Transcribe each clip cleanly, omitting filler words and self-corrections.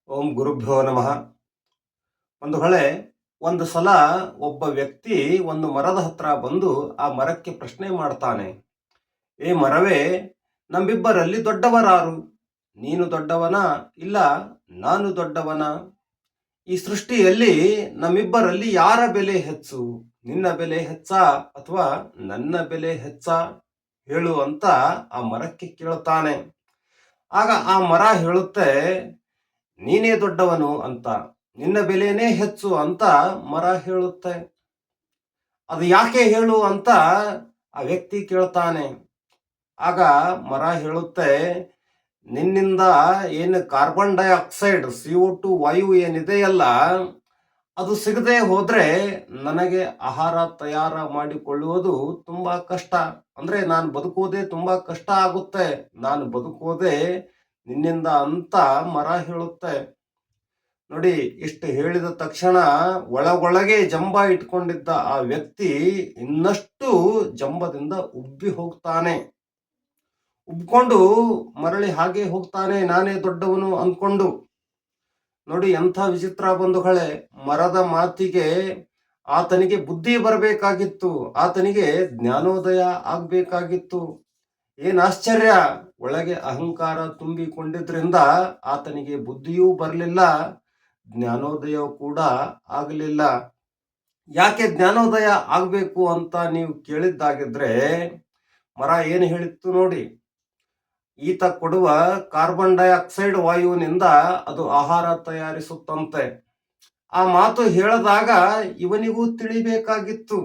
ಓಂ ಗುರುಭ್ಯೋ ನಮಃ. ಒಂದು ಒಂದು ಸಲ ಒಬ್ಬ ವ್ಯಕ್ತಿ ಒಂದು ಮರದ ಹತ್ರ ಬಂದು ಆ ಮರಕ್ಕೆ ಪ್ರಶ್ನೆ ಮಾಡ್ತಾನೆ. ಏ ಮರವೇ, ನಮ್ಮಿಬ್ಬರಲ್ಲಿ ದೊಡ್ಡವರಾರು? ನೀನು ದೊಡ್ಡವನ, ಇಲ್ಲ ನಾನು ದೊಡ್ಡವನ? ಈ ಸೃಷ್ಟಿಯಲ್ಲಿ ನಮ್ಮಿಬ್ಬರಲ್ಲಿ ಯಾರ ಬೆಲೆ ಹೆಚ್ಚು? ನಿನ್ನ ಬೆಲೆ ಹೆಚ್ಚಾ ಅಥವಾ ನನ್ನ ಬೆಲೆ ಹೆಚ್ಚಾ? ಹೇಳು ಅಂತ ಆ ಮರಕ್ಕೆ ಕೇಳ್ತಾನೆ. ಆಗ ಆ ಮರ ಹೇಳುತ್ತೆ, ನೀನೇ ದೊಡ್ಡವನು ಅಂತ, ನಿನ್ನ ಬೆಲೆನೇ ಹೆಚ್ಚು ಅಂತ ಮರ ಹೇಳುತ್ತೆ. ಅದು ಯಾಕೆ ಹೇಳು ಅಂತ ಆ ವ್ಯಕ್ತಿ ಕೇಳ್ತಾನೆ. ಆಗ ಮರ ಹೇಳುತ್ತೆ, ನಿನ್ನಿಂದ ಏನು ಕಾರ್ಬನ್ ಡೈಆಕ್ಸೈಡ್ CO2 ವಾಯು ಏನಿದೆಯಲ್ಲ, ಅದು ಸಿಗದೆ ಹೋದ್ರೆ ನನಗೆ ಆಹಾರ ತಯಾರ ಮಾಡಿಕೊಳ್ಳುವುದು ತುಂಬಾ ಕಷ್ಟ. ಅಂದ್ರೆ ನಾನು ಬದುಕುವುದೇ ತುಂಬಾ ಕಷ್ಟ ಆಗುತ್ತೆ. ನಾನು ಬದುಕುವುದೇ ನಿನ್ನಿಂದ ಅಂತ ಮರ ಹೇಳುತ್ತೆ. ನೋಡಿ, ಇಷ್ಟು ಹೇಳಿದ ತಕ್ಷಣ ಒಳಗೊಳಗೆ ಜಂಬ ಇಟ್ಕೊಂಡಿದ್ದ ಆ ವ್ಯಕ್ತಿ ಇನ್ನಷ್ಟು ಜಂಬದಿಂದ ಉಬ್ಬಿ ಹೋಗ್ತಾನೆ. ಉಬ್ಕೊಂಡು ಮರಳಿ ಹಾಗೆ ಹೋಗ್ತಾನೆ, ನಾನೇ ದೊಡ್ಡವನು ಅಂದ್ಕೊಂಡು. ನೋಡಿ, ಎಂಥ ವಿಚಿತ್ರ ಬಂಧುಗಳೇ. ಮರದ ಮಾತಿಗೆ ಆತನಿಗೆ ಬುದ್ಧಿ ಬರಬೇಕಾಗಿತ್ತು, ಆತನಿಗೆ ಜ್ಞಾನೋದಯ ಆಗ್ಬೇಕಾಗಿತ್ತು. ಏನ್ ಆಶ್ಚರ್ಯ, ಒಳಗೆ ಅಹಂಕಾರ ತುಂಬಿಕೊಂಡಿದ್ರಿಂದ ಆತನಿಗೆ ಬುದ್ಧಿಯೂ ಬರಲಿಲ್ಲ, ಜ್ಞಾನೋದಯ ಕೂಡ ಆಗಲಿಲ್ಲ. ಯಾಕೆ ಜ್ಞಾನೋದಯ ಆಗಬೇಕು ಅಂತ ನೀವು ಕೇಳಿದ್ದಾಗಿದ್ರೆ ಮರ ಏನು ಹೇಳಿತ್ತು ನೋಡಿ. ಈತ ಕೊಡುವ ಕಾರ್ಬನ್ ಡೈಆಕ್ಸೈಡ್ ವಾಯುವಿನಿಂದ ಅದು ಆಹಾರ ತಯಾರಿಸುತ್ತಂತೆ. ಆ ಮಾತು ಹೇಳಿದಾಗ ಇವನಿಗೂ ತಿಳಿಬೇಕಾಗಿತ್ತು,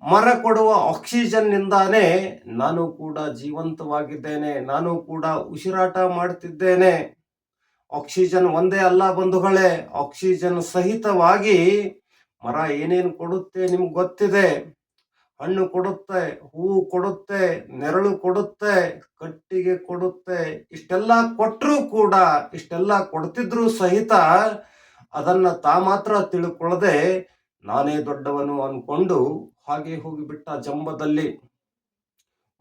ಮರ ಕೊಡುವ ಆಕ್ಸಿಜನ್ ನಿಂದಾನೇ ನಾನು ಕೂಡ ಜೀವಂತವಾಗಿದ್ದೇನೆ, ನಾನು ಕೂಡ ಉಸಿರಾಟ ಮಾಡುತ್ತಿದ್ದೇನೆ. ಆಕ್ಸಿಜನ್ ಒಂದೇ ಅಲ್ಲ ಬಂಧುಗಳೇ, ಆಕ್ಸಿಜನ್ ಸಹಿತವಾಗಿ ಮರ ಏನೇನು ಕೊಡುತ್ತೆ ನಿಮ್ಗೆ ಗೊತ್ತಿದೆ. ಹಣ್ಣು ಕೊಡುತ್ತೆ, ಹೂವು ಕೊಡುತ್ತೆ, ನೆರಳು ಕೊಡುತ್ತೆ, ಕಟ್ಟಿಗೆ ಕೊಡುತ್ತೆ. ಇಷ್ಟೆಲ್ಲ ಕೊಟ್ಟರೂ ಕೂಡ, ಇಷ್ಟೆಲ್ಲ ಕೊಡ್ತಿದ್ರು ಸಹಿತ ಅದನ್ನ ತಾ ಮಾತ್ರ ತಿಳ್ಕೊಳ್ಳದೆ ನಾನೇ ದೊಡ್ಡವನು ಅನ್ಕೊಂಡು ಹಾಗೆ ಹೋಗಿಬಿಟ್ಟ ಜಂಬದಲ್ಲಿ.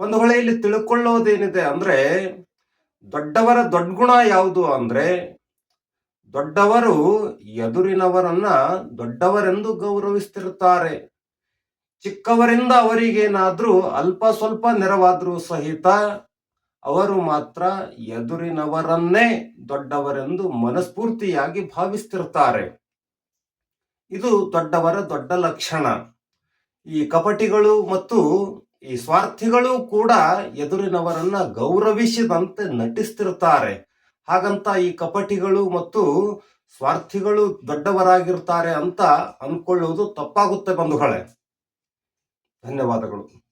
ಒಂದು ವೇಳೆ ಇಲ್ಲಿ ತಿಳ್ಕೊಳ್ಳೋದೇನಿದೆ ಅಂದ್ರೆ, ದೊಡ್ಡವರ ದೊಡ್ಡ ಗುಣ ಯಾವುದು ಅಂದ್ರೆ, ದೊಡ್ಡವರು ಎದುರಿನವರನ್ನ ದೊಡ್ಡವರೆಂದು ಗೌರವಿಸ್ತಿರ್ತಾರೆ. ಚಿಕ್ಕವರಿಂದ ಅವರಿಗೇನಾದ್ರೂ ಅಲ್ಪ ಸ್ವಲ್ಪ ನೆರವಾದ್ರೂ ಸಹಿತ ಅವರು ಮಾತ್ರ ಎದುರಿನವರನ್ನೇ ದೊಡ್ಡವರೆಂದು ಮನಸ್ಫೂರ್ತಿಯಾಗಿ ಭಾವಿಸ್ತಿರ್ತಾರೆ. ಇದು ದೊಡ್ಡವರ ದೊಡ್ಡ ಲಕ್ಷಣ. ಈ ಕಪಟಿಗಳು ಮತ್ತು ಈ ಸ್ವಾರ್ಥಿಗಳು ಕೂಡ ಎದುರಿನವರನ್ನ ಗೌರವಿಸಿದಂತೆ ನಟಿಸ್ತಿರ್ತಾರೆ. ಹಾಗಂತ ಈ ಕಪಟಿಗಳು ಮತ್ತು ಸ್ವಾರ್ಥಿಗಳು ದೊಡ್ಡವರಾಗಿರ್ತಾರೆ ಅಂತ ಅನ್ಕೊಳ್ಳುವುದು ತಪ್ಪಾಗುತ್ತೆ ಬಂಧುಗಳೇ. ಧನ್ಯವಾದಗಳು.